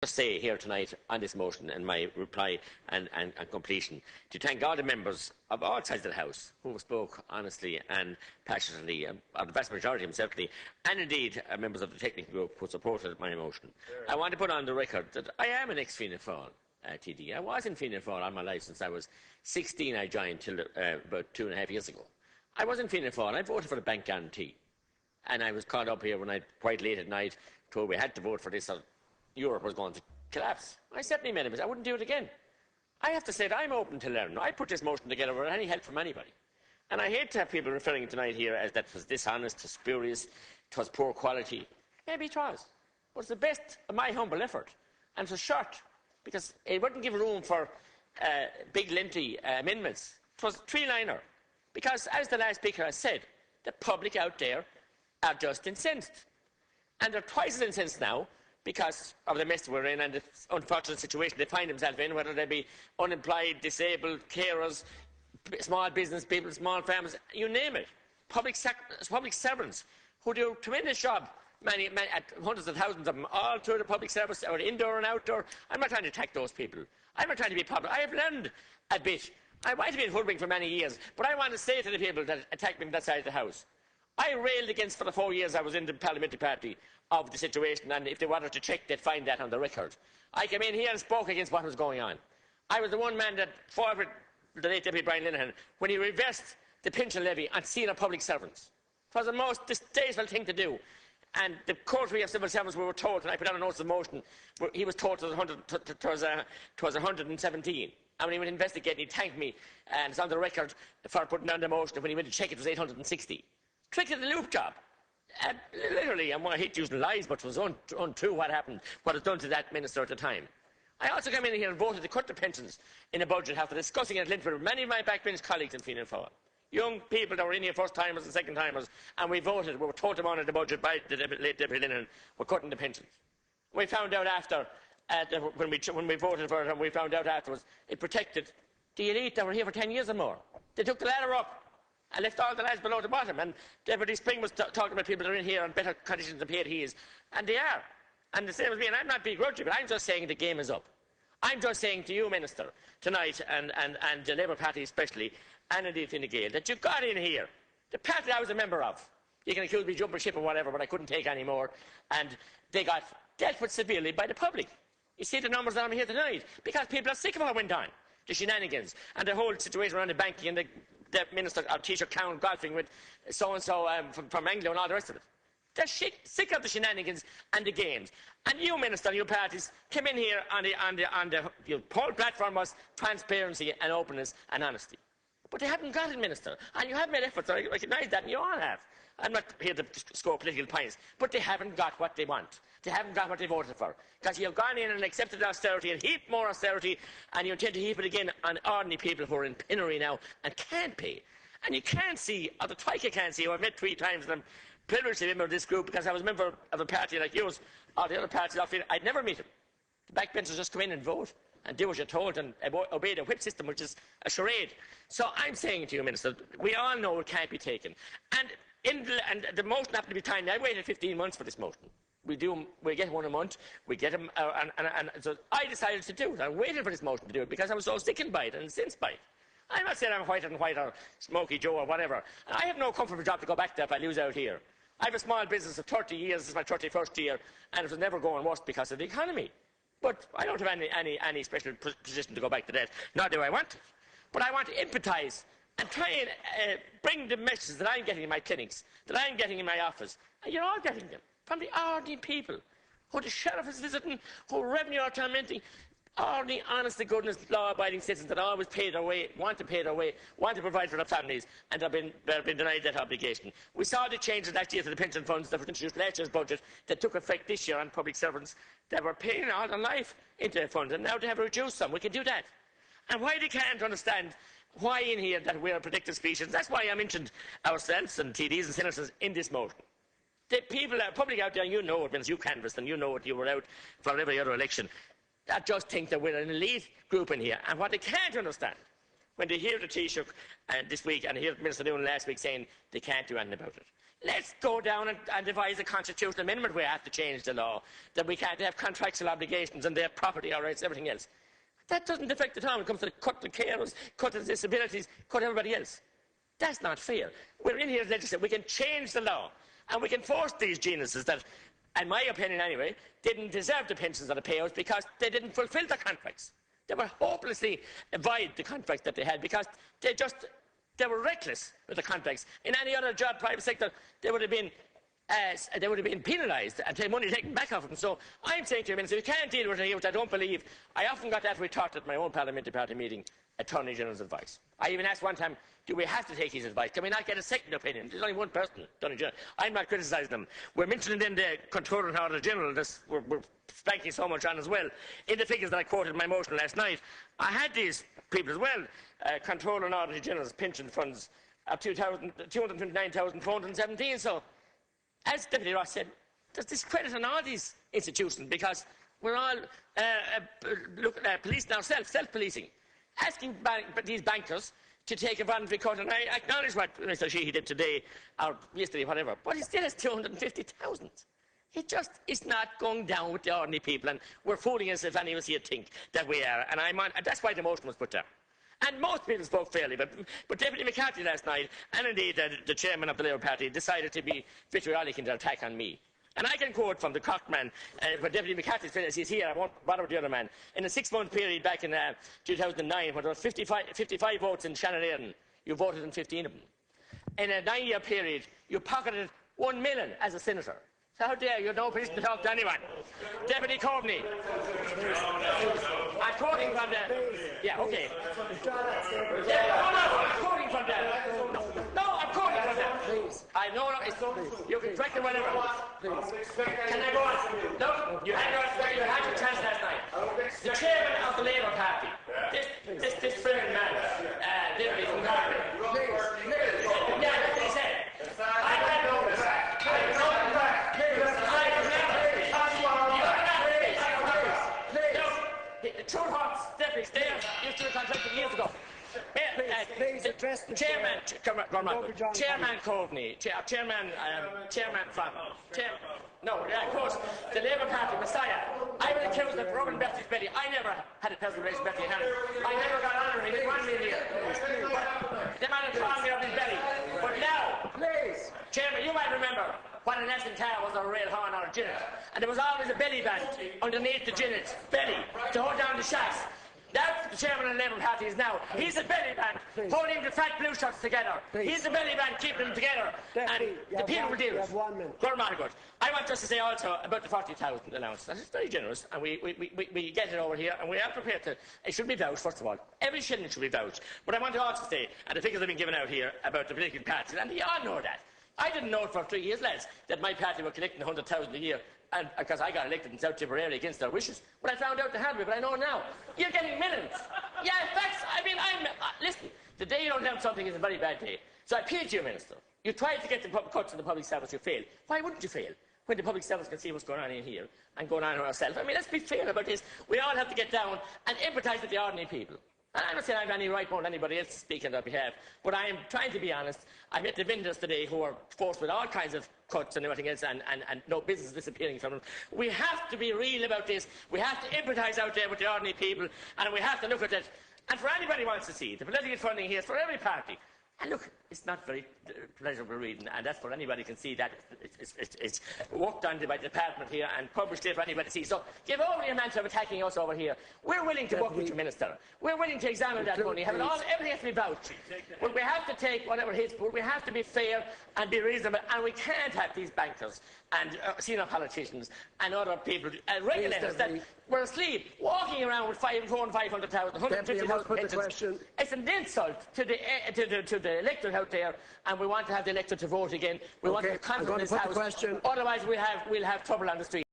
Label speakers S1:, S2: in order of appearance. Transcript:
S1: say here tonight on this motion and my reply and completion to thank all the members of all sides of the House who spoke honestly and passionately, or the vast majority of them certainly, and indeed members of the technical group who supported my motion. I want to put on the record that I am an ex-Fianna Fáil TD. I was in Fianna Fáil all my life since I was 16. I joined till about 2.5 years ago. I was in Fianna Fáil. I voted for the bank guarantee. And I was called up here when I quite late at night, told we had to vote for this, or Europe was going to collapse. I certainly made a mistake. I wouldn't do it again. I have to say that I'm open to learn. I put this motion together without any help from anybody. And I hate to have people referring tonight here as that it was dishonest, it was spurious, it was poor quality. Maybe it was. But it's the best of my humble effort. And it was short, because it wouldn't give room for big, lengthy amendments. It was a three-liner. Because, as the last speaker has said, the public out there are just incensed. And they're twice as incensed now because of the mess we're in and the unfortunate situation they find themselves in, whether they be unemployed, disabled, carers, small business people, small farmers, you name it. Public servants who do a tremendous job, many, hundreds of thousands of them, all through the public service, or indoor and outdoor. I'm not trying to attack those people. I'm not trying to be popular. I have learned a bit. I might have been hoodwinked for many years, but I want to say to the people that attack me on that side of the House, I railed against, for the 4 years I was in the parliamentary party, of the situation, and if they wanted to check, they'd find that on the record. I came in here and spoke against what was going on. I was the one man that fought with the late Deputy Brian Linehan when he reversed the pension levy on senior public servants. It was the most distasteful thing to do. And the coterie of civil servants, we were told, and I put on a notice of motion, he was told it was 117. And when he went to investigate, he thanked me, and it's on the record, for putting on the motion that when he went to check it was 860. Trick of the loop job. Literally, I hate using lies, but it was untrue what happened, what was done to that minister at the time. I also came in here and voted to cut the pensions in a budget after discussing it at length with many of my backbench colleagues in Fianna Fáil. Young people that were in here first-timers and second-timers, and we voted, we were told them on in the budget by the late Deputy Linehan, we're cutting the pensions. We found out after, when we voted for it, and we found out afterwards, it protected the elite that were here for 10 years or more. They took the ladder up and left all the lads below the bottom. And Deputy Spring was talking about people that are in here on better conditions than paid he is. And they are. And the same as me, and I'm not begrudging, but I'm just saying the game is up. I'm just saying to you, Minister, tonight, and the Labour Party especially, and indeed Fine Gael, that you got in here, the party I was a member of. You can accuse me of jumping ship or whatever, but I couldn't take any more. And they got dealt with severely by the public. You see the numbers that I'm here tonight, because people are sick of what went on, the shenanigans, and the whole situation around the banking and the minister or teacher clown golfing with so-and-so from Anglo and all the rest of it. They're sick of the shenanigans and the games. And you, Minister, and your parties came in here on the your whole platform was transparency and openness and honesty. But they haven't got it, Minister. And you have made efforts, I recognise that, and you all have. I'm not here to score political points, but they haven't got what they want. They haven't got what they voted for. Because you've gone in and accepted austerity and heaped more austerity, and you intend to heap it again on ordinary people who are in penury now and can't pay. And you can't see, or the Troika can't see, who I've met 3 times, and I'm privileged to be a member of this group because I was a member of a party like yours, or the other parties, I'd never meet them. The backbenchers just come in and vote and do what you're told and obey the whip system, which is a charade. So I'm saying to you, Minister, we all know it can't be taken. And the motion happened to be timed. I waited 15 months for this motion. We get one a month, we get them, and so I decided to do it. I waited for this motion to do it because I was so sickened by it and incensed by it. I'm not saying I'm whiter than white or Smoky Joe or whatever. And I have no comfortable job to go back to if I lose out here. I have a small business of 30 years, this is my 31st year, and it was never going worse because of the economy. But I don't have any special position to go back to that, nor do I want it. But I want to empathise and try and bring the messages that I'm getting in my clinics, that I'm getting in my office, and you're all getting them, from the ordinary people, who the sheriff is visiting, who revenue are tormenting, ordinary, honest-to-goodness, law-abiding citizens that always pay their way, want to pay their way, want to provide for their families, and have been denied that obligation. We saw the changes last year to the pension funds that were introduced last year's budget that took effect this year on public servants that were paying all their life into the fund, and now they have reduced them. We can do that. And why they can't understand why in here that we're a protected species, that's why I mentioned ourselves and TDs and senators in this motion. The people, public out there, you know it, because you canvassed and you know it, you were out for every other election, that just think that we're an elite group in here. And what they can't understand, when they hear the Taoiseach this week and hear Minister Noon last week saying they can't do anything about it. Let's go down and devise a constitutional amendment where we have to change the law, that we can't have contractual obligations and their property rights, everything else. That doesn't affect the town when it comes to cut the carers, cut the disabilities, cut everybody else. That's not fair. We're in here to legislate. We can change the law and we can force these geniuses that, in my opinion anyway, didn't deserve the pensions or the payouts because they didn't fulfil the contracts. They were hopelessly void the contracts that they had because they were reckless with the contracts. In any other job, private sector, they would have been penalised and money taken back off them. So I'm saying to you, Minister, you can't deal with it here, which I don't believe. I often got that retort at my own parliamentary party meeting, Attorney General's advice. I even asked one time, do we have to take his advice? Can we not get a second opinion? There's only one person, Attorney General. I'm not criticising them. We're mentioning in the Controller and Auditor General, we're spanking so much on as well. In the figures that I quoted in my motion last night, I had these people as well, Controller and Auditor General's pension funds of 229,417. So, as Deputy Ross said, there's discredit on all these institutions because we're all policing ourselves, self-policing, asking these bankers to take a voluntary cut. And I acknowledge what Mr. Sheehy did today, or yesterday, whatever, but he still has 250,000. It just is not going down with the ordinary people, and we're fooling us if any of us here think that we are. And that's why the motion was put down. And most people spoke fairly, but Deputy McCarthy last night, and indeed the chairman of the Labour Party, decided to be vitriolic in their attack on me. And I can quote from the Cockman, for Deputy McCarthy's finish, he's here, I won't bother with the other man. In a 6-month period back in 2009, when there were 55 votes in Shannon Éireann, you voted in 15 of them. In a 9-year period, you pocketed 1 million as a senator. So how dare you, no position to talk to anyone. Deputy Coveney. I'm quoting from the... Yeah, OK. Yeah, no, I'm quoting from that. No, I'm quoting from that. I know, you can correct it whatever. Can I go on? Look, you had your chance last night. The chairman of the Labour Party, this brilliant man, Deputy from Galway. Yeah, that's what he said. I read over this. True Hearts, Deputy, they used to be contracted years ago. Chairman Coveney, of course, the Labour Party Messiah. I was accused of rubbing Bertie's belly. I never had a personal relation with Bertie Hannon. I never got honour, he didn't want me in here. The man had found me up his belly. But now, please, Chairman, you might remember when an Aston car was a rail horn or a ginnet, and there was always a belly band underneath the ginnet's belly to hold down the shafts. That's the chairman of the Labour Party is now. He's a belly band holding the fat blue shirts together. He's the belly band keeping them together. And the people will deal with it. I want just to say also about the 40,000 announced. That is very generous, and we get it over here, and we are prepared to... It should be vouched, first of all. Every shilling should be vouched. But I want to also say, and the figures have been given out here about the political parties, and you all know that. I didn't know it for 3 years, lads, that my party were collecting 100,000 a year, and because I got elected in South Tipperary against their wishes. But I found out they had me, but I know now. You're getting millions. Yeah, facts. I mean, listen, the day you don't have something is a very bad day. So I appeal to you, Minister. You tried to get the cuts in the public service, you failed. Why wouldn't you fail? When the public service can see what's going on in here and going on in ourselves. I mean, let's be fair about this. We all have to get down and empathise with the ordinary people. And I'm not saying I have any right more than anybody else speaking on their behalf, but I am trying to be honest. I met the vendors today who are forced with all kinds of cuts and everything else, and no business disappearing from them. We have to be real about this. We have to empathise out there with the ordinary people, and we have to look at it. And for anybody who wants to see, the political funding here is for every party. And look, it's not very pleasurable reading, and that's for anybody can see that it's worked on by the department here and published there for anybody to see. So give over your mantra of attacking us over here. We're willing to work with you, Minister. We're willing to examine that money. Everything has to be vouched. But we have to take whatever hits, but we have to be fair and be reasonable, and we can't have these bankers and senior politicians and other people, regulators that were asleep, walking around with 500,000, 150,000 pensions. It's an insult to the electorate out there, and we want to have the electorate to vote again. We want to have confidence in this House. Otherwise, we'll have trouble on the street.